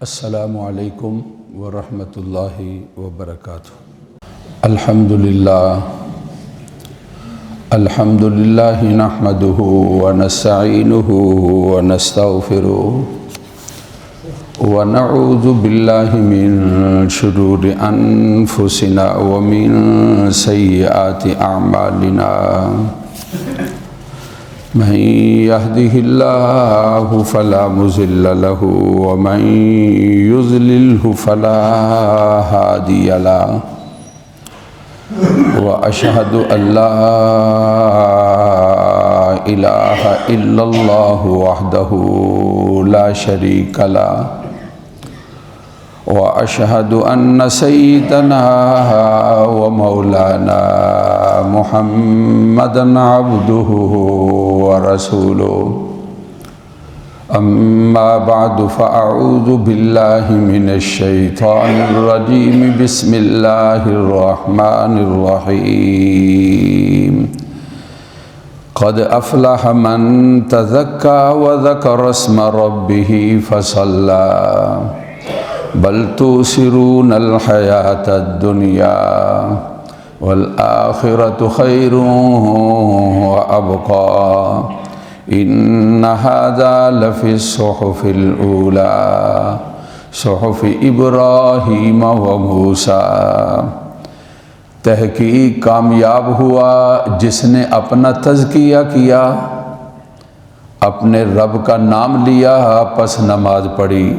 السلام علیکم ورحمۃ اللہ وبرکاتہ۔ الحمد للہ نحمده ونستعینه ونستغفره ونعوذ باللہ من شرور انفسنا ومن سیئات اعمالنا، من يهده الله فلا مضل له ومن يضلله فلا هادي له، وأشهد أن لا إله إلا الله وحده لا شريك له، وأشهد أن سيدنا ومولانا محمدًا عبده ورسوله، أما بعد فأعوذ بالله من الشيطان الرجيم، بسم الله الرحمن الرحيم، قد أفلح من تزكى وذكر اسم ربه فصلى، بل تؤثرون الحياة الدنيا والآخرة خير وأبقى، إن هذا لفي الصحف الأولى صحف إبراہیم وموسیٰ۔ تحقیق کامیاب ہوا جس نے اپنا تزکیہ کیا، اپنے رب کا نام لیا، پس نماز پڑھی۔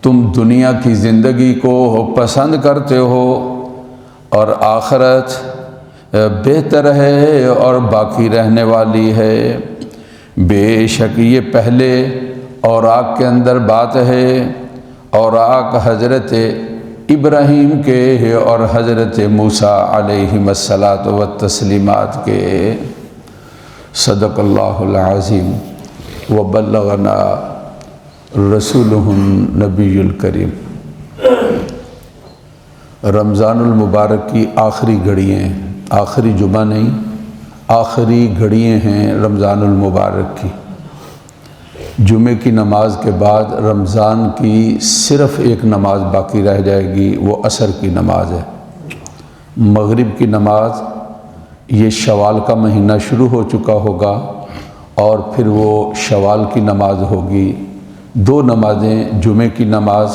تم دنیا کی زندگی کو پسند کرتے ہو اور آخرت بہتر ہے اور باقی رہنے والی ہے۔ بے شک یہ پہلے اوراق کے اندر بات ہے، اوراق حضرت ابراہیم کے اور حضرت موسیٰ علیہم الصلاۃ والتسلیمات کے۔ صدق اللہ العظیم وبلغنا رسولہ النبی الکریم۔ رمضان المبارک کی آخری گھڑیاں، آخری جمعہ نہیں، آخری گھڑیاں ہیں رمضان المبارک کی۔ جمعے کی نماز کے بعد رمضان کی صرف ایک نماز باقی رہ جائے گی، وہ عصر کی نماز ہے۔ مغرب کی نماز یہ شوال کا مہینہ شروع ہو چکا ہوگا اور پھر وہ شوال کی نماز ہوگی۔ دو نمازیں، جمعے کی نماز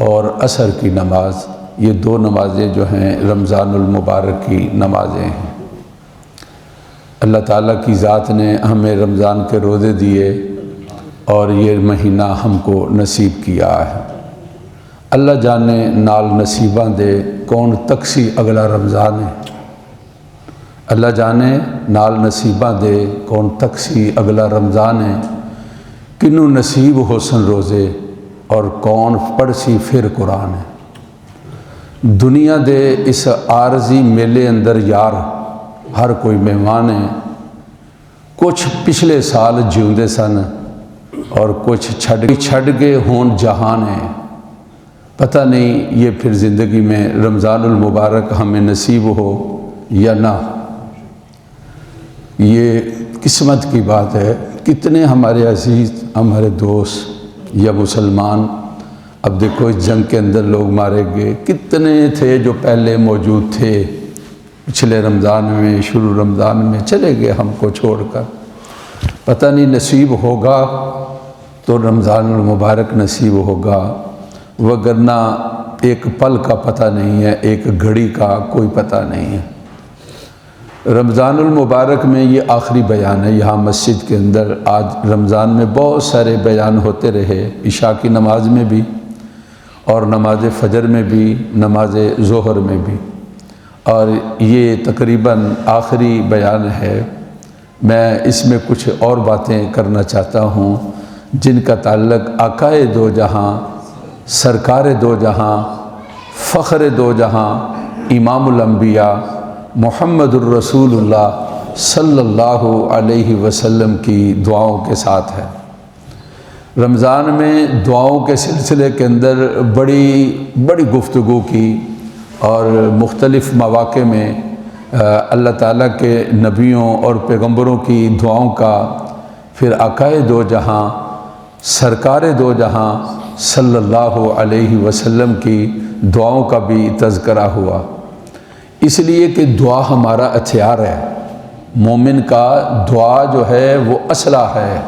اور عصر کی نماز، یہ دو نمازیں جو ہیں رمضان المبارک کی نمازیں ہیں۔ اللہ تعالیٰ کی ذات نے ہمیں رمضان کے روزے دیے اور یہ مہینہ ہم کو نصیب کیا ہے۔ اللہ جانے نال نصیباں دے کون تکسی اگلا رمضان ہے۔ اللہ جانے نال نصیباں دے کون تکسی اگلا رمضان ہے۔ کنوں نصیب حسن روزے اور کون پڑھسی پھر قرآن ہے۔ دنیا دے اس عارضی میلے اندر یار ہر کوئی مہمان ہے۔ کچھ پچھلے سال جیوندے سن اور کچھ چھڑ کے ہون جہان ہے۔ پتہ نہیں یہ پھر زندگی میں رمضان المبارک ہمیں نصیب ہو یا نہ، یہ قسمت کی بات ہے۔ کتنے ہمارے عزیز، ہمارے دوست یا مسلمان، اب دیکھو اس جنگ کے اندر لوگ مارے گئے، کتنے تھے جو پہلے موجود تھے پچھلے رمضان میں، شروع رمضان میں چلے گئے ہم کو چھوڑ کر۔ پتہ نہیں نصیب ہوگا تو رمضان المبارک نصیب ہوگا، وگرنہ ایک پل کا پتہ نہیں ہے، ایک گھڑی کا کوئی پتہ نہیں ہے۔ رمضان المبارک میں یہ آخری بیان ہے یہاں مسجد کے اندر۔ آج رمضان میں بہت سارے بیان ہوتے رہے، عشاء کی نماز میں بھی اور نماز فجر میں بھی، نماز ظہر میں بھی، اور یہ تقریباً آخری بیان ہے۔ میں اس میں کچھ اور باتیں کرنا چاہتا ہوں جن کا تعلق آقائے دو جہاں، سرکار دو جہاں، فخر دو جہاں، امام الانبیاء محمد الرسول اللہ صلی اللہ علیہ وسلم کی دعاؤں کے ساتھ ہے۔ رمضان میں دعاؤں کے سلسلے کے اندر بڑی گفتگو کی اور مختلف مواقع میں اللہ تعالیٰ کے نبیوں اور پیغمبروں کی دعاؤں کا، پھر آقائے دو جہاں، سرکار دو جہاں صلی اللہ علیہ وسلم کی دعاؤں کا بھی تذکرہ ہوا، اس لیے کہ دعا ہمارا ہتھیار ہے۔ مومن کا دعا جو ہے وہ اسلحہ ہے۔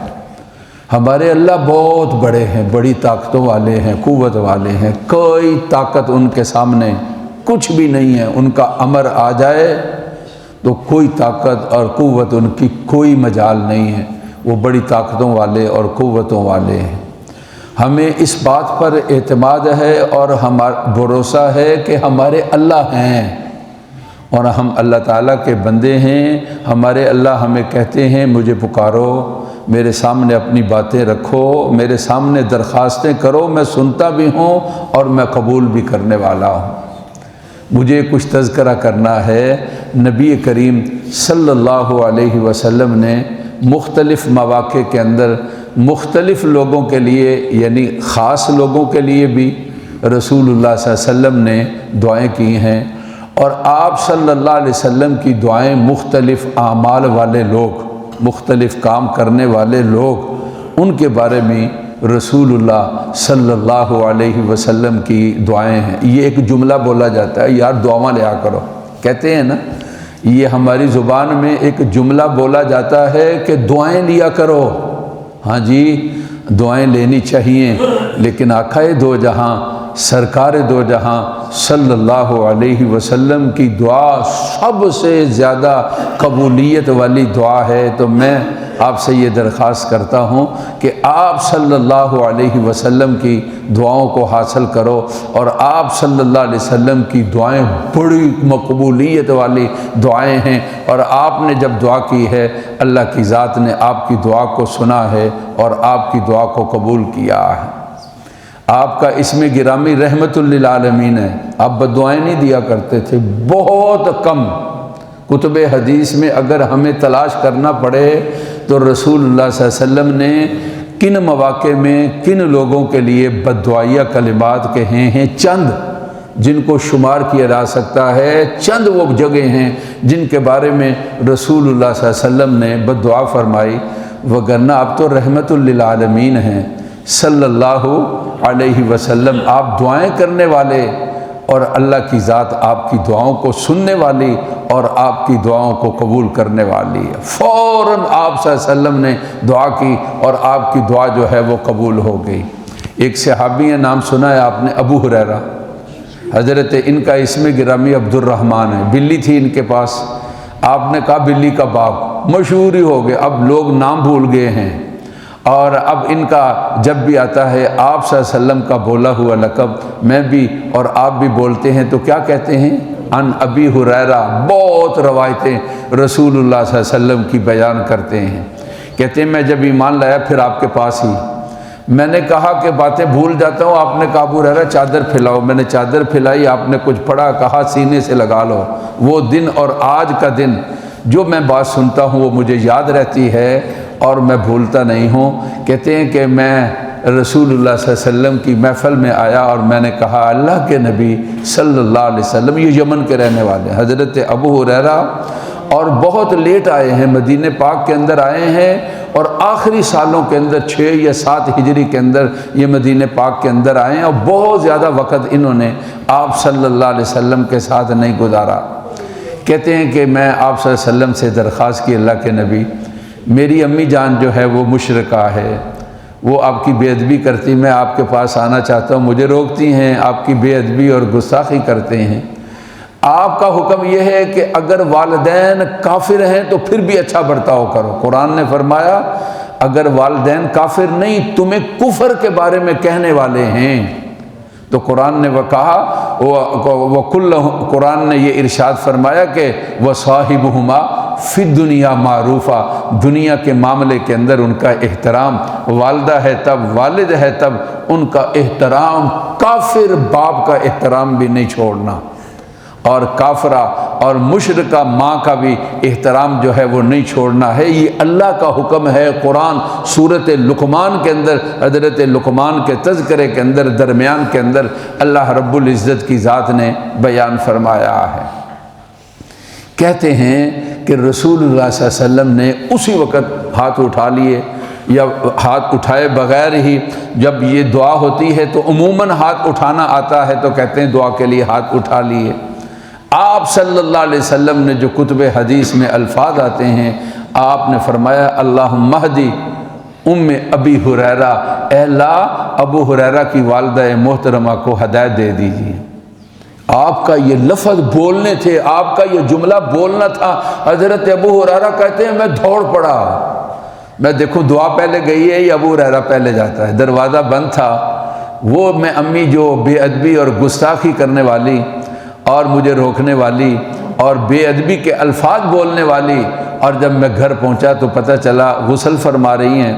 ہمارے اللہ بہت بڑے ہیں، بڑی طاقتوں والے ہیں، قوت والے ہیں، کوئی طاقت ان کے سامنے کچھ بھی نہیں ہے۔ ان کا امر آ جائے تو کوئی طاقت اور قوت ان کی کوئی مجال نہیں ہے، وہ بڑی طاقتوں والے اور قوتوں والے ہیں۔ ہمیں اس بات پر اعتماد ہے اور ہمارا بھروسہ ہے کہ ہمارے اللہ ہیں اور ہم اللہ تعالیٰ کے بندے ہیں۔ ہمارے اللہ ہمیں کہتے ہیں مجھے پکارو، میرے سامنے اپنی باتیں رکھو، میرے سامنے درخواستیں کرو، میں سنتا بھی ہوں اور میں قبول بھی کرنے والا ہوں۔ مجھے کچھ تذکرہ کرنا ہے۔ نبی کریم صلی اللہ علیہ وسلم نے مختلف مواقع کے اندر مختلف لوگوں کے لیے، یعنی خاص لوگوں کے لیے بھی رسول اللہ صلی اللہ علیہ وسلم نے دعائیں کی ہیں، اور آپ صلی اللہ علیہ وسلم کی دعائیں مختلف اعمال والے لوگ، مختلف کام کرنے والے لوگ، ان کے بارے میں رسول اللہ صلی اللہ علیہ وسلم کی دعائیں ہیں۔ یہ ایک جملہ بولا جاتا ہے، یار دعائیں لیا کرو، کہتے ہیں نا، یہ ہماری زبان میں ایک جملہ بولا جاتا ہے کہ دعائیں لیا کرو۔ ہاں جی، دعائیں لینی چاہیے، لیکن آقا دو جہاں، سرکار دو جہاں صلی اللہ علیہ وسلم کی دعا سب سے زیادہ قبولیت والی دعا ہے۔ تو میں آپ سے یہ درخواست کرتا ہوں کہ آپ صلی اللہ علیہ وسلم کی دعاؤں کو حاصل کرو، اور آپ صلی اللہ علیہ وسلم کی دعائیں بڑی مقبولیت والی دعائیں ہیں، اور آپ نے جب دعا کی ہے اللہ کی ذات نے آپ کی دعا کو سنا ہے اور آپ کی دعا کو قبول کیا ہے۔ آپ کا اسم گرامی رحمت للعالمین ہے، آپ بددعائیں نہیں دیا کرتے تھے، بہت کم۔ کتب حدیث میں اگر ہمیں تلاش کرنا پڑے تو رسول اللہ صلی اللہ علیہ وسلم نے کن مواقع میں کن لوگوں کے لیے بددعائیہ کلمات کہے ہیں، چند جن کو شمار کیا جا سکتا ہے، چند وہ جگہ ہیں جن کے بارے میں رسول اللہ صلی اللہ علیہ وسلم نے بددعا فرمائی، وگرنہ آپ تو رحمت للعالمین ہیں صلی اللہ علیہ وسلم۔ آپ دعائیں کرنے والے اور اللہ کی ذات آپ کی دعاؤں کو سننے والی اور آپ کی دعاؤں کو قبول کرنے والی ہے۔ فوراً آپ صلی اللہ علیہ وسلم نے دعا کی اور آپ کی دعا جو ہے وہ قبول ہو گئی۔ ایک صحابی ہے، نام سنا ہے آپ نے، ابو ہریرہ، حضرت، ان کا اسم گرامی عبد الرحمن ہے، بلی تھی ان کے پاس، آپ نے کہا بلی کا باپ، مشہور ہی ہو گئے، اب لوگ نام بھول گئے ہیں، اور اب ان کا جب بھی آتا ہے آپ صلی اللہ علیہ وسلم کا بولا ہوا لقب میں بھی اور آپ بھی بولتے ہیں تو کیا کہتے ہیں؟ ان ابی ہریرہ۔ بہت روایتیں رسول اللہ صلی اللہ علیہ وسلم کی بیان کرتے ہیں، کہتے ہیں میں جب ایمان لایا پھر آپ کے پاس ہی، میں نے کہا کہ باتیں بھول جاتا ہوں، آپ نے کہا ابو ہریرہ چادر پھیلاؤ، میں نے چادر پھیلائی، آپ نے کچھ پڑھا، کہا سینے سے لگا لو۔ وہ دن اور آج کا دن جو میں بات سنتا ہوں وہ مجھے یاد رہتی ہے اور میں بھولتا نہیں ہوں۔ کہتے ہیں کہ میں رسول اللہ صلی اللہ علیہ وسلم کی محفل میں آیا اور میں نے کہا اللہ کے نبی صلی اللہ علیہ وسلم، یہ یمن کے رہنے والے حضرت ابو ہریرہ، اور بہت لیٹ آئے ہیں، مدینہ پاک کے اندر آئے ہیں، اور آخری سالوں کے اندر 6 یا 7 ہجری کے اندر یہ مدینہ پاک کے اندر آئے ہیں، اور بہت زیادہ وقت انہوں نے آپ صلی اللہ علیہ وسلم کے ساتھ نہیں گزارا۔ کہتے ہیں کہ میں آپ صلی اللہ علیہ وسلم سے درخواست کی اللہ کے نبی، میری امی جان جو ہے وہ مشرکہ ہے، وہ آپ کی بے ادبی کرتی، میں آپ کے پاس آنا چاہتا ہوں، مجھے روکتی ہیں، آپ کی بے ادبی اور گستاخی کرتے ہیں۔ آپ کا حکم یہ ہے کہ اگر والدین کافر ہیں تو پھر بھی اچھا برتاؤ کرو۔ قرآن نے فرمایا اگر والدین کافر نہیں تمہیں کفر کے بارے میں کہنے والے ہیں تو قرآن نے وہ کہا، قرآن نے یہ ارشاد فرمایا کہ وصاحبہما فی الدنیا معروفہ، دنیا کے معاملے کے اندر ان کا احترام، والدہ ہے تب، والد ہے تب ان کا احترام، کافر باپ کا احترام بھی نہیں چھوڑنا، اور کافرہ اور مشرکہ ماں کا بھی احترام جو ہے وہ نہیں چھوڑنا ہے۔ یہ اللہ کا حکم ہے۔ قرآن سورۃ لقمان کے اندر، حضرت لقمان کے تذکرے کے اندر درمیان کے اندر اللہ رب العزت کی ذات نے بیان فرمایا ہے۔ کہتے ہیں کہ رسول اللہ صلی اللہ علیہ وسلم نے اسی وقت ہاتھ اٹھا لیے یا ہاتھ اٹھائے بغیر ہی جب یہ دعا ہوتی ہے تو عموماً ہاتھ اٹھانا آتا ہے تو کہتے ہیں دعا کے لیے ہاتھ اٹھا لیے۔ آپ صلی اللہ علیہ وسلم نے جو کتب حدیث میں الفاظ آتے ہیں، آپ نے فرمایا اللہم اہدی ام ابی ہریرہ، اے اللہ ابو ہریرہ کی والدہ محترمہ کو ہدایت دے دیجیے۔ آپ کا یہ لفظ بولنے تھے، آپ کا یہ جملہ بولنا تھا۔ حضرت ابو ہریرہ کہتے ہیں میں دوڑ پڑا، میں دیکھوں دعا پہلے گئی ہے یا ابو ہریرہ پہلے جاتا ہے، دروازہ بند تھا۔ وہ میں امی جو بے ادبی اور گستاخی کرنے والی اور مجھے روکنے والی اور بے ادبی کے الفاظ بولنے والی، اور جب میں گھر پہنچا تو پتہ چلا غسل فرما رہی ہیں،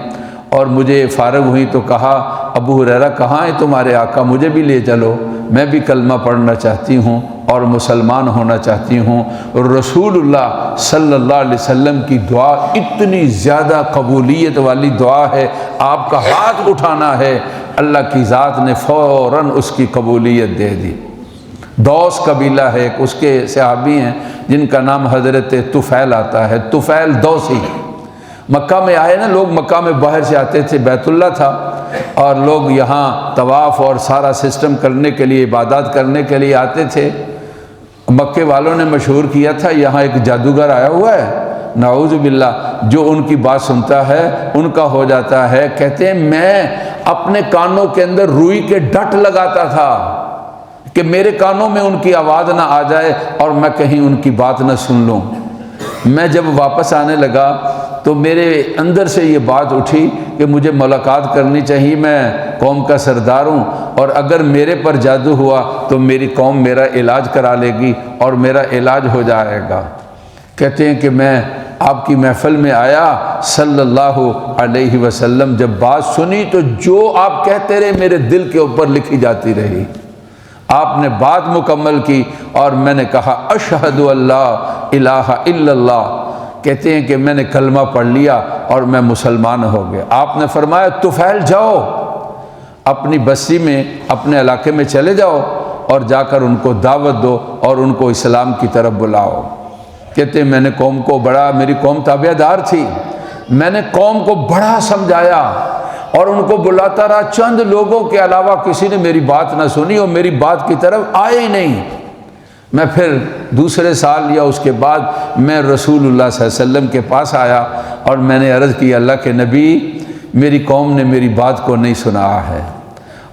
اور مجھے فارغ ہوئی تو کہا ابو ہریرہ کہاں ہے تمہارے آقا، مجھے بھی لے چلو، میں بھی کلمہ پڑھنا چاہتی ہوں اور مسلمان ہونا چاہتی ہوں۔ رسول اللہ صلی اللہ علیہ وسلم کی دعا اتنی زیادہ قبولیت والی دعا ہے، آپ کا ہاتھ اٹھانا ہے، اللہ کی ذات نے فوراً اس کی قبولیت دے دی۔ دوس قبیلہ ہے، اس کے صحابی ہیں جن کا نام حضرت طفیل آتا ہے، طفیل دوسی۔ مکہ میں آئے نا لوگ، مکہ میں باہر سے آتے تھے، بیت اللہ تھا، اور لوگ یہاں طواف اور سارا سسٹم کرنے کے لیے، عبادات کرنے کے لیے آتے تھے۔ مکے والوں نے مشہور کیا تھا یہاں ایک جادوگر آیا ہوا ہے، نعوذ باللہ، جو ان کی بات سنتا ہے ان کا ہو جاتا ہے۔ کہتے ہیں میں اپنے کانوں کے اندر روئی کے ڈٹ لگاتا تھا کہ میرے کانوں میں ان کی آواز نہ آ جائے اور میں کہیں ان کی بات نہ سن لوں۔ میں جب واپس آنے لگا تو میرے اندر سے یہ بات اٹھی کہ مجھے ملاقات کرنی چاہیے، میں قوم کا سردار ہوں، اور اگر میرے پر جادو ہوا تو میری قوم میرا علاج کرا لے گی اور میرا علاج ہو جائے گا۔ کہتے ہیں کہ میں آپ کی محفل میں آیا صلی اللہ علیہ وسلم، جب بات سنی تو جو آپ کہتے رہے میرے دل کے اوپر لکھی جاتی رہی۔ آپ نے بات مکمل کی اور میں نے کہا اشہد اللہ الہ الا اللہ، کہتے ہیں کہ میں نے کلمہ پڑھ لیا اور میں مسلمان ہو گیا۔ آپ نے فرمایا طفیل جاؤ اپنی بستی میں، اپنے علاقے میں چلے جاؤ اور جا کر ان کو دعوت دو اور ان کو اسلام کی طرف بلاؤ۔ کہتے ہیں میں نے قوم کو بڑا، میری قوم تابع دار تھی، میں نے قوم کو بڑا سمجھایا اور ان کو بلاتا رہا، چند لوگوں کے علاوہ کسی نے میری بات نہ سنی اور میری بات کی طرف آئے ہی نہیں۔ میں پھر دوسرے سال یا اس کے بعد میں رسول اللہ صلی اللہ علیہ وسلم کے پاس آیا اور میں نے عرض کی اللہ کے نبی میری قوم نے میری بات کو نہیں سنا ہے،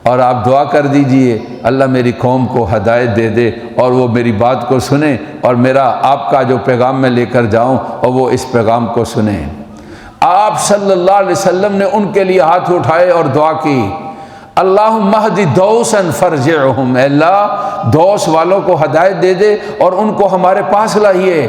اور آپ دعا کر دیجئے اللہ میری قوم کو ہدایت دے دے اور وہ میری بات کو سنیں، اور میرا آپ کا جو پیغام میں لے کر جاؤں اور وہ اس پیغام کو سنیں۔ آپ صلی اللہ علیہ وسلم نے ان کے لیے ہاتھ اٹھائے اور دعا کی اللہم اہد دوسا فرجعہم، اے اللہ دوس والوں کو ہدایت دے دے اور ان کو ہمارے پاس لائیے۔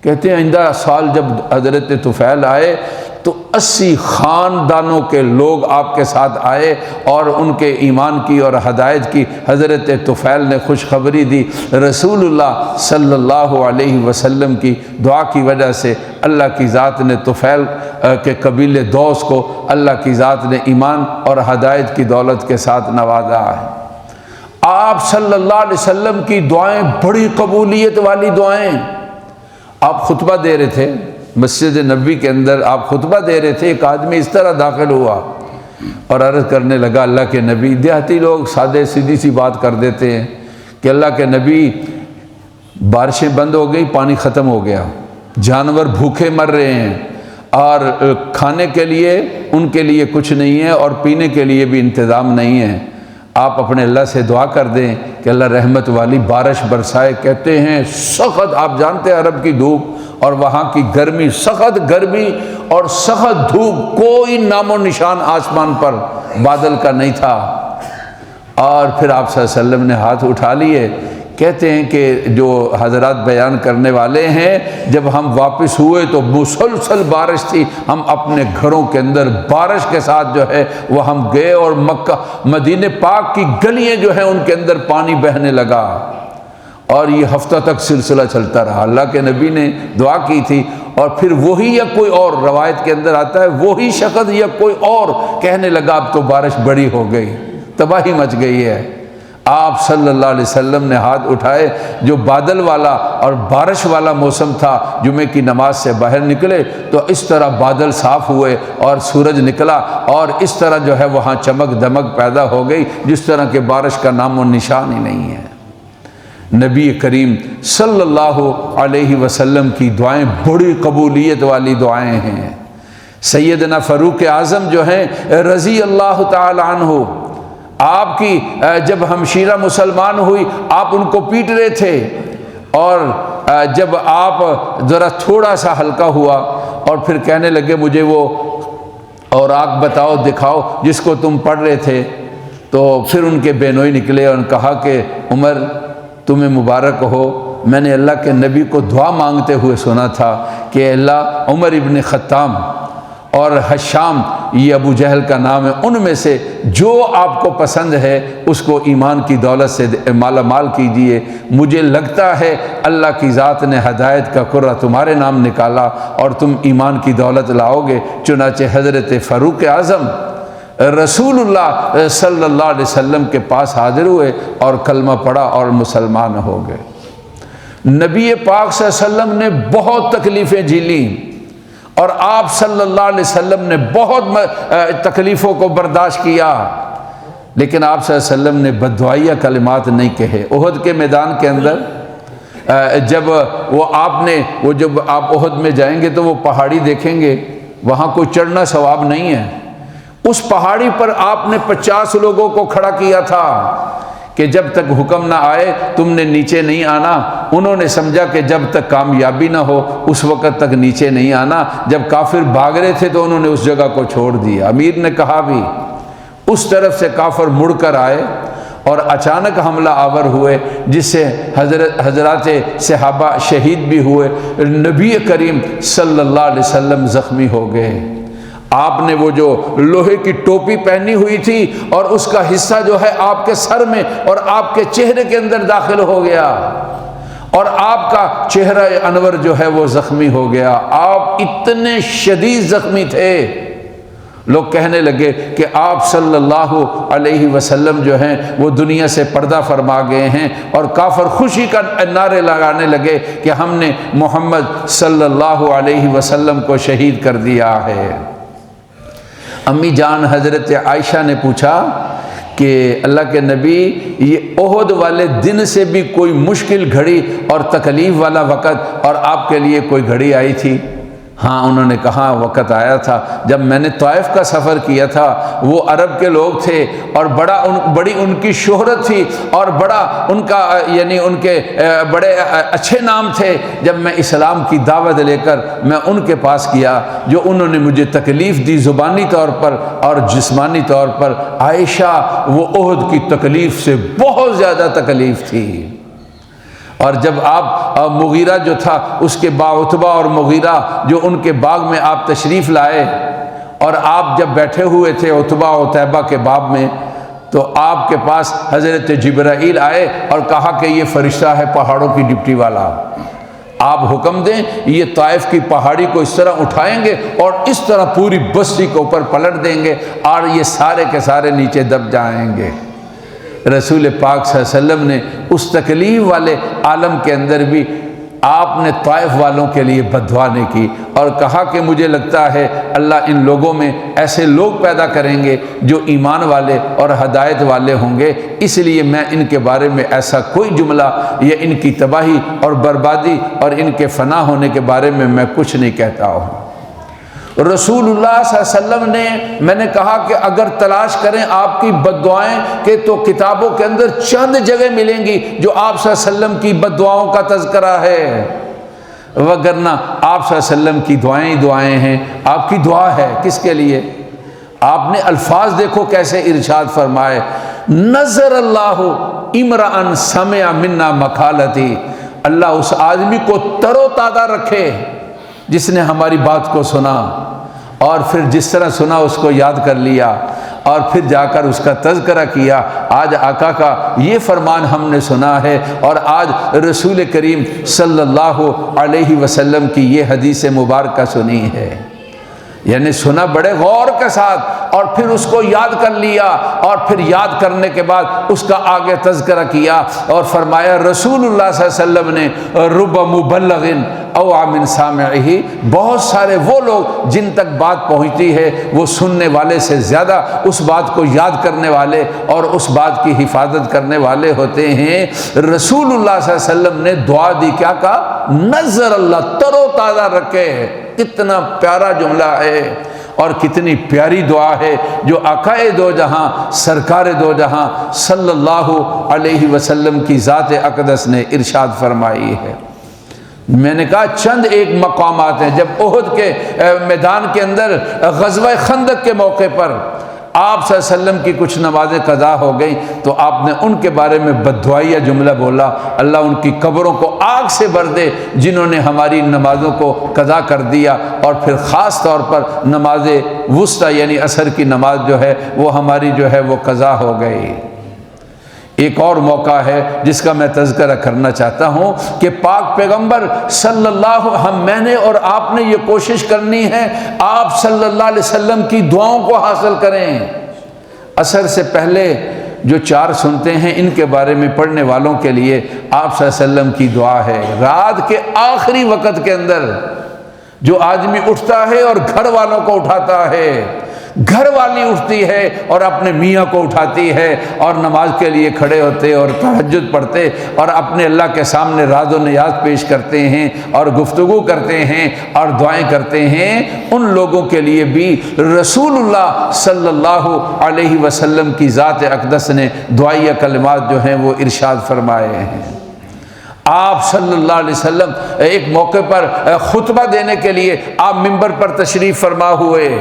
کہتے ہیں آئندہ سال جب حضرت طفیل آئے تو 80 خاندانوں کے لوگ آپ کے ساتھ آئے اور ان کے ایمان کی اور ہدایت کی حضرت طفیل نے خوشخبری دی۔ رسول اللہ صلی اللہ علیہ وسلم کی دعا کی وجہ سے اللہ کی ذات نے طفیل کے قبیلے دوس کو اللہ کی ذات نے ایمان اور ہدایت کی دولت کے ساتھ نوازا ہے۔ آپ صلی اللہ علیہ وسلم کی دعائیں بڑی قبولیت والی دعائیں۔ آپ خطبہ دے رہے تھے مسجد نبوی کے اندر، آپ خطبہ دے رہے تھے، ایک آدمی اس طرح داخل ہوا اور عرض کرنے لگا اللہ کے نبی، دیہاتی لوگ سادے سیدھی سی بات کر دیتے ہیں کہ اللہ کے نبی بارشیں بند ہو گئی، پانی ختم ہو گیا، جانور بھوکے مر رہے ہیں اور کھانے کے لیے ان کے لیے کچھ نہیں ہے اور پینے کے لیے بھی انتظام نہیں ہے، آپ اپنے اللہ سے دعا کر دیں کہ اللہ رحمت والی بارش برسائے۔ کہتے ہیں سخت، آپ جانتے ہیں عرب کی دھوپ اور وہاں کی گرمی، سخت گرمی اور سخت دھوپ، کوئی نام و نشان آسمان پر بادل کا نہیں تھا، اور پھر آپ صلی اللہ علیہ وسلم نے ہاتھ اٹھا لیے۔ کہتے ہیں کہ جو حضرات بیان کرنے والے ہیں جب ہم واپس ہوئے تو مسلسل بارش تھی، ہم اپنے گھروں کے اندر بارش کے ساتھ جو ہے وہ ہم گئے، اور مکہ مدینہ پاک کی گلیاں جو ہیں ان کے اندر پانی بہنے لگا، اور یہ ہفتہ تک سلسلہ چلتا رہا۔ اللہ کے نبی نے دعا کی تھی، اور پھر وہی یا کوئی اور روایت کے اندر آتا ہے وہی شخص یا کوئی اور کہنے لگا اب تو بارش بڑی ہو گئی، تباہی مچ گئی ہے۔ آپ صلی اللہ علیہ وسلم نے ہاتھ اٹھائے، جو بادل والا اور بارش والا موسم تھا، جمعے کی نماز سے باہر نکلے تو اس طرح بادل صاف ہوئے اور سورج نکلا، اور اس طرح جو ہے وہاں چمک دمک پیدا ہو گئی جس طرح کہ بارش کا نام و نشان ہی نہیں ہے۔ نبی کریم صلی اللہ علیہ وسلم کی دعائیں بڑی قبولیت والی دعائیں ہیں۔ سیدنا فاروق اعظم جو ہیں رضی اللہ تعالی عنہ، آپ کی جب ہمشیرہ مسلمان ہوئی آپ ان کو پیٹ رہے تھے، اور جب آپ ذرا تھوڑا سا ہلکا ہوا اور پھر کہنے لگے مجھے وہ اوراق بتاؤ دکھاؤ جس کو تم پڑھ رہے تھے، تو پھر ان کے بینوئی نکلے اور کہا کہ عمر تمہیں مبارک ہو، میں نے اللہ کے نبی کو دعا مانگتے ہوئے سنا تھا کہ اللہ عمر ابن خطام اور حشام، یہ ابو جہل کا نام ہے، ان میں سے جو آپ کو پسند ہے اس کو ایمان کی دولت سے مالا مال کیجئے۔ مجھے لگتا ہے اللہ کی ذات نے ہدایت کا کرہ تمہارے نام نکالا اور تم ایمان کی دولت لاؤ گے۔ چنانچہ حضرت فاروق اعظم رسول اللہ صلی اللہ علیہ وسلم کے پاس حاضر ہوئے اور کلمہ پڑھا اور مسلمان ہو گئے۔ نبی پاک صلی اللہ علیہ وسلم نے بہت تکلیفیں جھیلیں، اور آپ صلی اللہ علیہ وسلم نے بہت تکلیفوں کو برداشت کیا، لیکن آپ صلی اللہ علیہ وسلم نے بددعائیہ کلمات نہیں کہے۔ احد کے میدان کے اندر جب جب آپ احد میں جائیں گے تو وہ پہاڑی دیکھیں گے، وہاں کوئی چڑھنا ثواب نہیں ہے۔ اس پہاڑی پر آپ نے 50 لوگوں کو کھڑا کیا تھا کہ جب تک حکم نہ آئے تم نے نیچے نہیں آنا۔ انہوں نے سمجھا کہ جب تک کامیابی نہ ہو اس وقت تک نیچے نہیں آنا۔ جب کافر بھاگ رہے تھے تو انہوں نے اس جگہ کو چھوڑ دیا۔ امیر نے کہا بھی، اس طرف سے کافر مڑ کر آئے اور اچانک حملہ آور ہوئے، جس سے حضرات صحابہ شہید بھی ہوئے، نبی کریم صلی اللہ علیہ وسلم زخمی ہو گئے۔ آپ نے وہ جو لوہے کی ٹوپی پہنی ہوئی تھی اور اس کا حصہ جو ہے آپ کے سر میں اور آپ کے چہرے کے اندر داخل ہو گیا، اور آپ کا چہرہ انور جو ہے وہ زخمی ہو گیا۔ آپ اتنے شدید زخمی تھے، لوگ کہنے لگے کہ آپ صلی اللہ علیہ وسلم جو ہیں وہ دنیا سے پردہ فرما گئے ہیں، اور کافر خوشی کا نعرے لگانے لگے کہ ہم نے محمد صلی اللہ علیہ وسلم کو شہید کر دیا ہے۔ امی جان حضرت عائشہ نے پوچھا کہ اللہ کے نبی، یہ احد والے دن سے بھی کوئی مشکل گھڑی اور تکلیف والا وقت اور آپ کے لیے کوئی گھڑی آئی تھی؟ ہاں، انہوں نے کہا وقت آیا تھا جب میں نے طائف کا سفر کیا تھا۔ وہ عرب کے لوگ تھے اور بڑی ان کی شہرت تھی اور بڑا ان کا یعنی ان کے بڑے اچھے نام تھے۔ جب میں اسلام کی دعوت لے کر میں ان کے پاس گیا، جو انہوں نے مجھے تکلیف دی زبانی طور پر اور جسمانی طور پر، عائشہ وہ احد کی تکلیف سے بہت زیادہ تکلیف تھی۔ اور جب آپ مغیرہ جو تھا اس کے عتبہ اور مغیرہ جو ان کے باغ میں آپ تشریف لائے، اور آپ جب بیٹھے ہوئے تھے عتبہ و عتیبہ کے باب میں، تو آپ کے پاس حضرت جبرائیل آئے اور کہا کہ یہ فرشتہ ہے پہاڑوں کی ڈپٹی والا، آپ حکم دیں یہ طائف کی پہاڑی کو اس طرح اٹھائیں گے اور اس طرح پوری بستی کو اوپر پلٹ دیں گے اور یہ سارے کے سارے نیچے دب جائیں گے۔ رسول پاک صلی اللہ علیہ وسلم نے اس تکلیف والے عالم کے اندر بھی آپ نے طائف والوں کے لیے بد دعا نہیں کی، اور کہا کہ مجھے لگتا ہے اللہ ان لوگوں میں ایسے لوگ پیدا کریں گے جو ایمان والے اور ہدایت والے ہوں گے، اس لیے میں ان کے بارے میں ایسا کوئی جملہ یا ان کی تباہی اور بربادی اور ان کے فنا ہونے کے بارے میں کچھ نہیں کہتا ہوں۔ رسول اللہ صلی اللہ علیہ وسلم نے، میں نے کہا کہ اگر تلاش کریں آپ کی بد دعائیں کہ تو کتابوں کے اندر چند جگہ ملیں گی جو آپ صلی اللہ علیہ وسلم کی بد دعاؤں کا تذکرہ ہے، وگرنہ آپ صلی اللہ علیہ وسلم کی دعائیں ہی دعائیں ہیں۔ آپ کی دعا ہے کس کے لیے؟ آپ نے الفاظ دیکھو کیسے ارشاد فرمائے، نظر اللہ امرأً سمع منا مقالتی، اللہ اس آدمی کو تر و تازہ رکھے جس نے ہماری بات کو سنا اور پھر جس طرح سنا اس کو یاد کر لیا اور پھر جا کر اس کا تذکرہ کیا۔ آج آقا کا یہ فرمان ہم نے سنا ہے اور آج رسول کریم صلی اللہ علیہ وسلم کی یہ حدیث مبارکہ سنی ہے۔ یعنی سنا بڑے غور کے ساتھ اور پھر اس کو یاد کر لیا، اور پھر یاد کرنے کے بعد اس کا آگے تذکرہ کیا اور فرمایا رسول اللہ صلی اللہ علیہ وسلم نے رب مبلغ اوعى من سامعہ، بہت سارے وہ لوگ جن تک بات پہنچتی ہے وہ سننے والے سے زیادہ اس بات کو یاد کرنے والے اور اس بات کی حفاظت کرنے والے ہوتے ہیں۔ رسول اللہ صلی اللہ علیہ وسلم نے دعا دی، کیا کہا؟ نظر اللہ، تر و تازہ رکھے۔ کتنا پیارا جملہ ہے اور کتنی پیاری دعا ہے جو آقا دو جہاں سرکار دو جہاں صلی اللہ علیہ وسلم کی ذات اقدس نے ارشاد فرمائی ہے۔ میں نے کہا چند ایک مقامات ہیں، جب احد کے میدان کے اندر غزوہ خندق کے موقع پر آپ صلی اللہ علیہ وسلم کی کچھ نمازیں قضا ہو گئیں تو آپ نے ان کے بارے میں بددعائیہ جملہ بولا، اللہ ان کی قبروں کو آگ سے بھر دے جنہوں نے ہماری نمازوں کو قضا کر دیا، اور پھر خاص طور پر نماز وسطی یعنی عصر کی نماز جو ہے وہ ہماری جو ہے وہ قضا ہو گئی۔ ایک اور موقع ہے جس کا میں تذکرہ کرنا چاہتا ہوں کہ پاک پیغمبر صلی اللہ، میں نے اور آپ نے یہ کوشش کرنی ہے آپ صلی اللہ علیہ وسلم کی دعاؤں کو حاصل کریں۔ عصر سے پہلے جو 4 سنتے ہیں ان کے بارے میں پڑھنے والوں کے لیے آپ صلی اللہ علیہ وسلم کی دعا ہے۔ رات کے آخری وقت کے اندر جو آدمی اٹھتا ہے اور گھر والوں کو اٹھاتا ہے، گھر والی اٹھتی ہے اور اپنے میاں کو اٹھاتی ہے اور نماز کے لیے کھڑے ہوتے اور تہجد پڑھتے اور اپنے اللہ کے سامنے راز و نیاز پیش کرتے ہیں اور گفتگو کرتے ہیں اور دعائیں کرتے ہیں، ان لوگوں کے لیے بھی رسول اللہ صلی اللہ علیہ وسلم کی ذات اقدس نے دعائیہ کلمات جو ہیں وہ ارشاد فرمائے ہیں۔ آپ صلی اللہ علیہ وسلم ایک موقع پر خطبہ دینے کے لیے آپ ممبر پر تشریف فرما ہوئے۔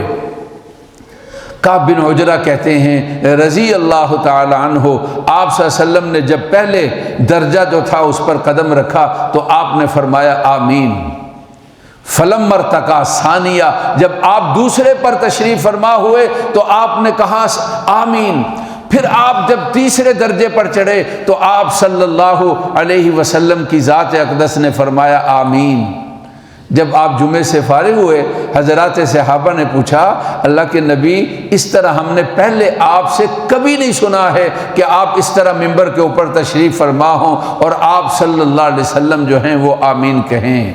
کعب بن عجرہ کہتے ہیں رضی اللہ تعالی عنہ، آپ صلی اللہ علیہ وسلم نے جب پہلے درجہ جو تھا اس پر قدم رکھا تو آپ نے فرمایا آمین۔ فلم ارتقا ثانیہ، جب آپ دوسرے پر تشریف فرما ہوئے تو آپ نے کہا آمین۔ پھر آپ جب تیسرے درجے پر چڑھے تو آپ صلی اللہ علیہ وسلم کی ذات اقدس نے فرمایا آمین۔ جب آپ جمعے سے فارغ ہوئے حضرات صحابہ نے پوچھا اللہ کے نبی اس طرح ہم نے پہلے آپ سے کبھی نہیں سنا ہے کہ آپ اس طرح ممبر کے اوپر تشریف فرما ہوں اور آپ صلی اللہ علیہ وسلم جو ہیں وہ آمین کہیں۔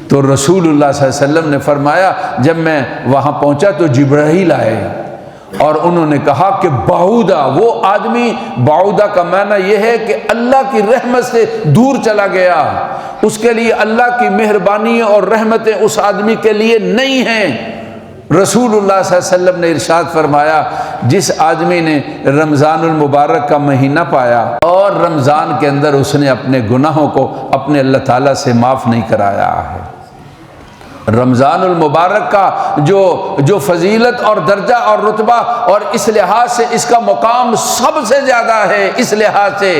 تو رسول اللہ صلی اللہ علیہ وسلم نے فرمایا جب میں وہاں پہنچا تو جبرائیل آئے اور انہوں نے کہا کہ بعودہ، وہ آدمی، بعودہ کا معنی یہ ہے کہ اللہ کی رحمت سے دور چلا گیا، اس کے لیے اللہ کی مہربانی اور رحمتیں اس آدمی کے لیے نہیں ہیں۔ رسول اللہ صلی اللہ علیہ وسلم نے ارشاد فرمایا جس آدمی نے رمضان المبارک کا مہینہ پایا اور رمضان کے اندر اس نے اپنے گناہوں کو اپنے اللہ تعالیٰ سے معاف نہیں کرایا ہے، رمضان المبارک کا جو فضیلت اور درجہ اور رتبہ اور اس لحاظ سے اس کا مقام سب سے زیادہ ہے، اس لحاظ سے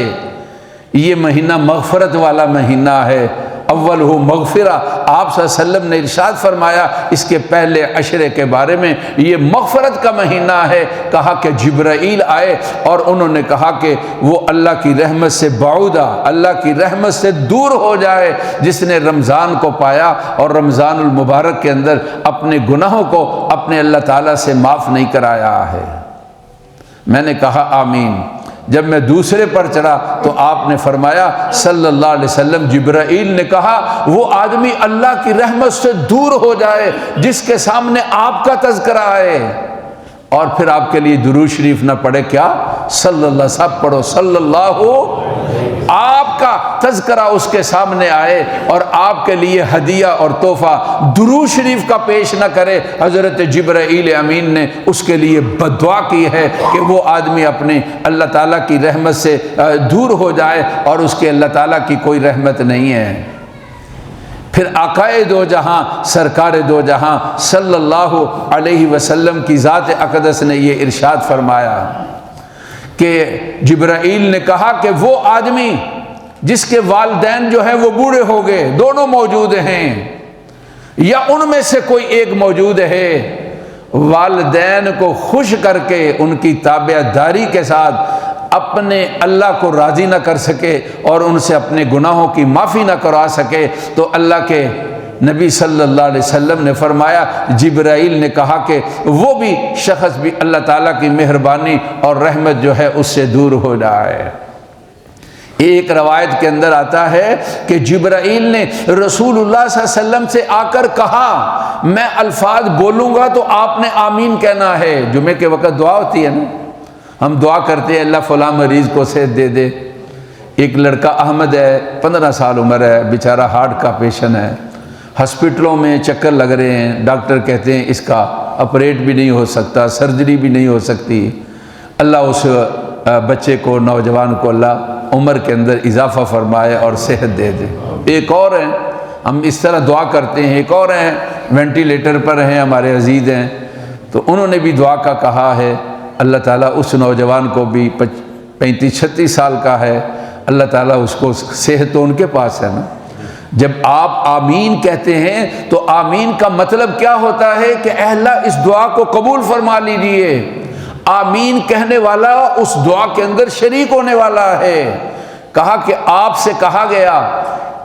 یہ مہینہ مغفرت والا مہینہ ہے، اول ہو مغفرہ۔ آپ صلی اللہ علیہ وسلم نے ارشاد فرمایا اس کے پہلے عشرے کے بارے میں یہ مغفرت کا مہینہ ہے، کہا کہ جبرائیل آئے اور انہوں نے کہا کہ وہ اللہ کی رحمت سے بعودہ، اللہ کی رحمت سے دور ہو جائے جس نے رمضان کو پایا اور رمضان المبارک کے اندر اپنے گناہوں کو اپنے اللہ تعالیٰ سے معاف نہیں کرایا ہے۔ میں نے کہا آمین۔ جب میں دوسرے پر چڑھا تو آپ نے فرمایا صلی اللہ علیہ وسلم، جبرائیل نے کہا وہ آدمی اللہ کی رحمت سے دور ہو جائے جس کے سامنے آپ کا تذکرہ آئے اور پھر آپ کے لیے درود شریف نہ پڑھے، کیا صلی اللہ، سب پڑھو صلی اللہ، آپ کا تذکرہ اس کے سامنے آئے اور آپ کے لیے ہدیہ اور تحفہ درود شریف کا پیش نہ کرے۔ حضرت جبرائیل امین نے اس کے لیے بددعا کی ہے کہ وہ آدمی اپنے اللہ تعالیٰ کی رحمت سے دور ہو جائے اور اس کے اللہ تعالیٰ کی کوئی رحمت نہیں ہے۔ پھر آقا دو جہاں سرکار دو جہاں صلی اللہ علیہ وسلم کی ذات اقدس نے یہ ارشاد فرمایا کہ جبرائیل نے کہا کہ وہ آدمی جس کے والدین جو ہیں وہ بوڑھے ہو گئے، دونوں موجود ہیں یا ان میں سے کوئی ایک موجود ہے، والدین کو خوش کر کے ان کی تابع داری کے ساتھ اپنے اللہ کو راضی نہ کر سکے اور ان سے اپنے گناہوں کی معافی نہ کروا سکے تو اللہ کے نبی صلی اللہ علیہ وسلم نے فرمایا جبرائیل نے کہا کہ وہ بھی شخص بھی اللہ تعالیٰ کی مہربانی اور رحمت جو ہے اس سے دور ہو جائے۔ ایک روایت کے اندر آتا ہے کہ جبرائیل نے رسول اللہ صلی اللہ علیہ وسلم سے آ کر کہا میں الفاظ بولوں گا تو آپ نے آمین کہنا ہے۔ جمعے کے وقت دعا ہوتی ہے نا، ہم دعا کرتے ہیں اللہ فلاں مریض کو صحت دے دے۔ ایک لڑکا احمد ہے، 15 سال عمر ہے، بیچارہ ہارٹ کا پیشنٹ ہے، ہسپتالوں میں چکر لگ رہے ہیں، ڈاکٹر کہتے ہیں اس کا آپریٹ بھی نہیں ہو سکتا، سرجری بھی نہیں ہو سکتی۔ اللہ اس بچے کو، نوجوان کو اللہ عمر کے اندر اضافہ فرمائے اور صحت دے دے۔ ایک اور ہیں، ہم اس طرح دعا کرتے ہیں، ایک اور ہیں وینٹیلیٹر پر ہیں، ہمارے عزیز ہیں، تو انہوں نے بھی دعا کا کہا ہے، اللہ تعالیٰ اس نوجوان کو بھی 35-36 سال کا ہے، اللہ تعالیٰ اس کو صحت تو ان کے پاس ہے نا۔ جب آپ آمین کہتے ہیں تو آمین کا مطلب کیا ہوتا ہے کہ اے اللہ اس دعا کو قبول فرما لیجیے۔ آمین کہنے والا اس دعا کے اندر شریک ہونے والا ہے۔ کہا کہ آپ سے کہا گیا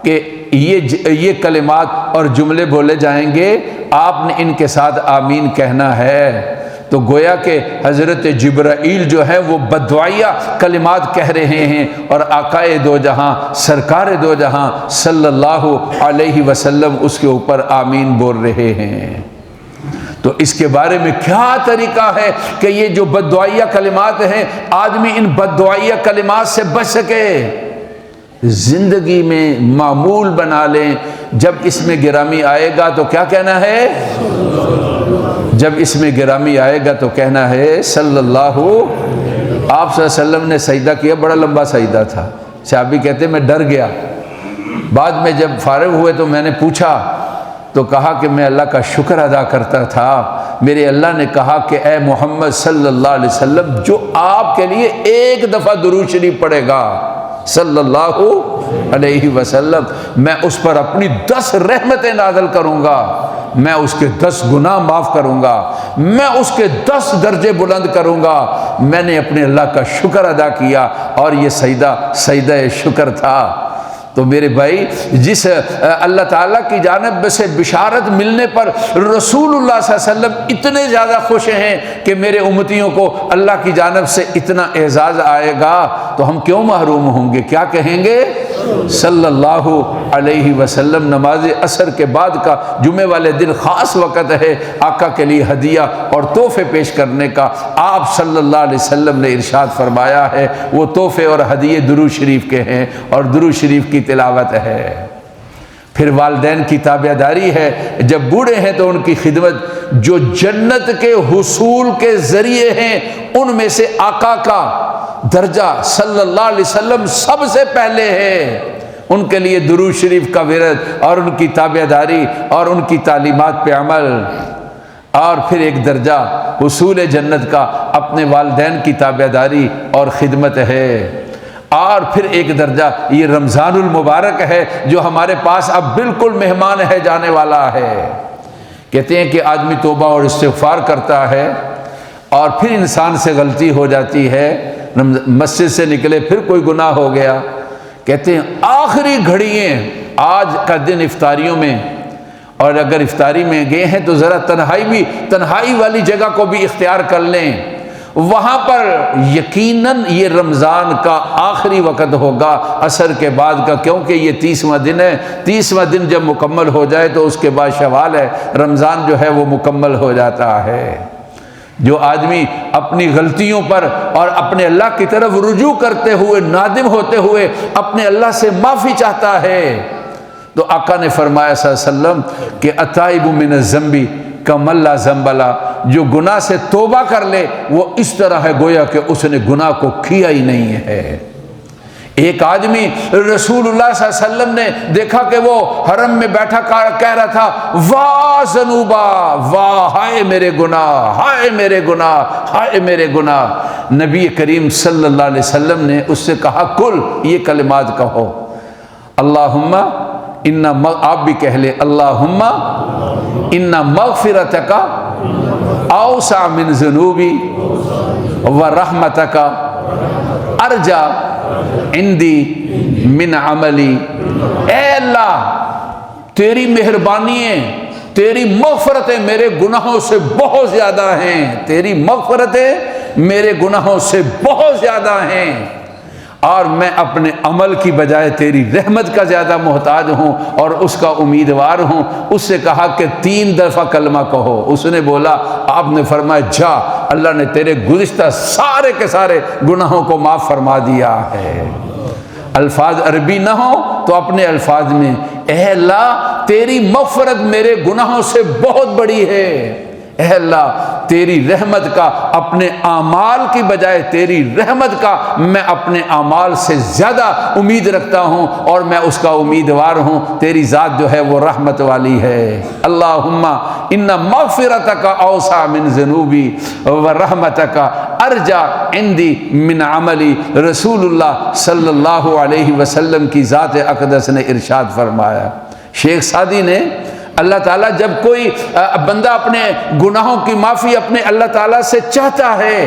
کہ یہ کلمات اور جملے بولے جائیں گے، آپ نے ان کے ساتھ آمین کہنا ہے۔ تو گویا کہ حضرت جبرائیل جو ہے وہ بددعائیہ کلمات کہہ رہے ہیں اور آقائے دو جہاں، سرکار دو جہاں صلی اللہ علیہ وسلم اس کے اوپر آمین بول رہے ہیں۔ تو اس کے بارے میں کیا طریقہ ہے کہ یہ جو بددعائیہ کلمات ہیں آدمی ان بددعائیہ کلمات سے بچ سکے؟ زندگی میں معمول بنا لیں، جب اس میں گرامی آئے گا تو کیا کہنا ہے؟ جب اس میں گرامی آئے گا تو کہنا ہے صلی اللہ۔ آپ صلی اللہ علیہ وسلم نے سجدہ کیا، بڑا لمبا سجدہ تھا، صحابی کہتے میں ڈر گیا، بعد میں جب فارغ ہوئے تو میں نے پوچھا تو کہا کہ میں اللہ کا شکر ادا کرتا تھا، میرے اللہ نے کہا کہ اے محمد صلی اللہ علیہ وسلم جو آپ کے لیے ایک دفعہ درود شریف پڑھے گا صلی اللہ علیہ وسلم، میں اس پر اپنی 10 رحمتیں نازل کروں گا، میں اس کے 10 گناہ معاف کروں گا، میں اس کے 10 درجے بلند کروں گا۔ میں نے اپنے اللہ کا شکر ادا کیا اور یہ سجدہ شکر تھا۔ تو میرے بھائی، جس اللہ تعالیٰ کی جانب سے بشارت ملنے پر رسول اللہ صلی اللہ علیہ وسلم اتنے زیادہ خوش ہیں کہ میرے امتیوں کو اللہ کی جانب سے اتنا اعزاز آئے گا تو ہم کیوں محروم ہوں گے؟ کیا کہیں گے؟ صلی اللہ علیہ وسلم۔ نماز عصر کے بعد کا جمعے والے دن خاص وقت ہے آقا کے لیے ہدیہ اور تحفے پیش کرنے کا۔ آپ صلی اللہ علیہ وسلم نے ارشاد فرمایا ہے وہ تحفے اور ہدیے درود شریف کے ہیں اور درود شریف کی تلاوت ہے۔ پھر والدین کی تابعداری ہے، جب بوڑھے ہیں تو ان کی خدمت، جو جنت کے حصول کے ذریعے ہیں ان میں سے آقا کا درجہ صلی اللہ علیہ وسلم سب سے پہلے ہے، ان کے لیے درود شریف کا ورد اور ان کی تابعداری اور ان کی تعلیمات پہ عمل۔ اور پھر ایک درجہ حصول جنت کا اپنے والدین کی تابعداری اور خدمت ہے۔ اور پھر ایک درجہ یہ رمضان المبارک ہے جو ہمارے پاس اب بالکل مہمان ہے جانے والا ہے۔ کہتے ہیں کہ آدمی توبہ اور استغفار کرتا ہے اور پھر انسان سے غلطی ہو جاتی ہے، مسجد سے نکلے پھر کوئی گناہ ہو گیا، کہتے ہیں آخری گھڑییں، آج کا دن افطاریوں میں، اور اگر افطاری میں گئے ہیں تو ذرا تنہائی والی جگہ کو بھی اختیار کر لیں، وہاں پر یقیناً یہ رمضان کا آخری وقت ہوگا عصر کے بعد کا، کیونکہ یہ 30واں دن ہے۔ 30واں دن جب مکمل ہو جائے تو اس کے بعد شوال ہے، رمضان جو ہے وہ مکمل ہو جاتا ہے۔ جو آدمی اپنی غلطیوں پر اور اپنے اللہ کی طرف رجوع کرتے ہوئے، نادم ہوتے ہوئے اپنے اللہ سے معافی چاہتا ہے، تو آقا نے فرمایا صلی اللہ علیہ وسلم کہ التائب من الذنب کمن لا ذنب لہ، جو گناہ سے توبہ کر لے وہ اس طرح ہے گویا کہ اس نے گناہ کو کیا ہی نہیں ہے۔ ایک آدمی رسول اللہ صلی اللہ علیہ وسلم نے دیکھا کہ وہ حرم میں بیٹھا کہہ رہا تھا واہ ذنوبا، واہ ہائے میرے گناہ، ہائے میرے گناہ، ہائے میرے گناہ۔ نبی کریم صلی اللہ علیہ وسلم نے اس سے کہا کل یہ کلمات کہو، اللہم آپ بھی کہہ لیں اللہم ان مغفرتک اوسع من ذنوبی ورحمتک ارجا عندی من عملی۔ اے اللہ تیری مہربانییں، تیری مغفرتیں میرے گناہوں سے بہت زیادہ ہیں، تیری مغفرتیں میرے گناہوں سے بہت زیادہ ہیں، اور میں اپنے عمل کی بجائے تیری رحمت کا زیادہ محتاج ہوں اور اس کا امیدوار ہوں۔ اس سے کہا کہ 3 دفعہ کلمہ کہو۔ اس نے بولا، آپ نے فرمایا جا، اللہ نے تیرے گزشتہ سارے کے سارے گناہوں کو معاف فرما دیا ہے۔ الفاظ عربی نہ ہو تو اپنے الفاظ میں، اے اللہ تیری مغفرت میرے گناہوں سے بہت بڑی ہے، اے اللہ تیری رحمت کا اپنے اعمال کی بجائے تیری رحمت کا میں اپنے اعمال سے زیادہ امید رکھتا ہوں، اور میں اس کا امیدوار ہوں۔ تیری ذات جو ہے وہ رحمت والی ہے۔ اللہم ان مغفرتک اوسع من ذنوبی ورحمتک ارجع عندی من عملی۔ رسول اللہ صلی اللہ علیہ وسلم کی ذات اقدس نے ارشاد فرمایا۔ شیخ سعدی نے، اللہ تعالیٰ جب کوئی بندہ اپنے گناہوں کی معافی اپنے اللہ تعالیٰ سے چاہتا ہے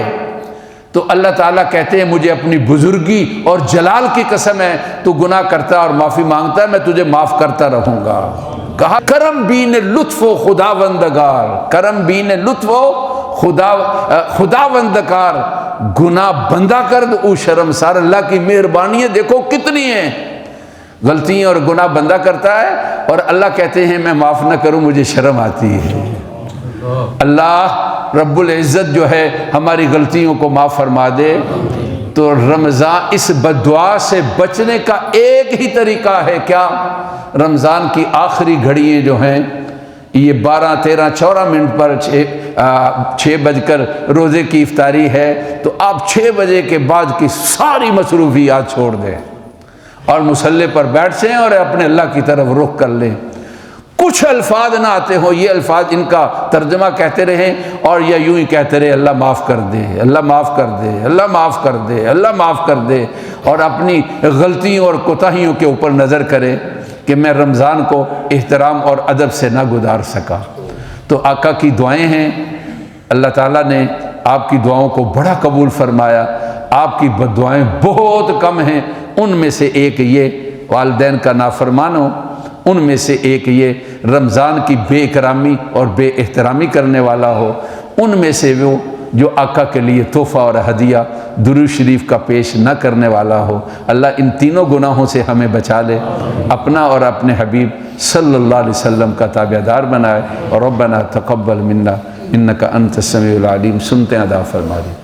تو اللہ تعالیٰ کہتے ہیں مجھے اپنی بزرگی اور جلال کی قسم ہے، تو گناہ کرتا ہے اور معافی مانگتا ہے، میں تجھے معاف کرتا رہوں گا۔ کہا کرم بین لطف و خداوندگار، کرم بین لطف و خداوندگار، گناہ بندہ کر او شرمسار۔ اللہ کی مہربانی دیکھو کتنی ہیں، غلطیاں اور گناہ بندہ کرتا ہے اور اللہ کہتے ہیں میں معاف نہ کروں، مجھے شرم آتی ہے۔ اللہ رب العزت جو ہے ہماری غلطیوں کو معاف فرما دے۔ تو رمضان، اس بددعا سے بچنے کا ایک ہی طریقہ ہے، کیا؟ رمضان کی آخری گھڑیاں جو ہیں، یہ 12، 13، 14 منٹ پر 6 بج کر روزے کی افطاری ہے، تو آپ 6 بجے کے بعد کی ساری مصروفیات چھوڑ دیں اور مصلی پر بیٹھ جائیں اور اپنے اللہ کی طرف رخ کر لیں۔ کچھ الفاظ نہ آتے ہو، یہ الفاظ ان کا ترجمہ کہتے رہیں اور یا یوں ہی کہتے رہے اللہ معاف کر دے، اللہ معاف کر دے، اللہ معاف کر دے، اللہ معاف کر دے، اور اپنی غلطیوں اور کوتاہیوں کے اوپر نظر کرے کہ میں رمضان کو احترام اور ادب سے نہ گزار سکا۔ تو آقا کی دعائیں ہیں، اللہ تعالیٰ نے آپ کی دعاؤں کو بڑا قبول فرمایا۔ آپ کی بددعائیں بہت کم ہیں، ان میں سے ایک یہ والدین کا نافرمان ہو، ان میں سے ایک یہ رمضان کی بے اکرامی اور بے احترامی کرنے والا ہو، ان میں سے وہ جو آقا کے لیے تحفہ اور ہدیہ درود شریف کا پیش نہ کرنے والا ہو۔ اللہ ان تینوں گناہوں سے ہمیں بچا لے، اپنا اور اپنے حبیب صلی اللہ علیہ وسلم کا تابع دار بنائے۔ اور ربنا تقبل منا انک انت السمیع العلیم، سنتے ادا فرما دی۔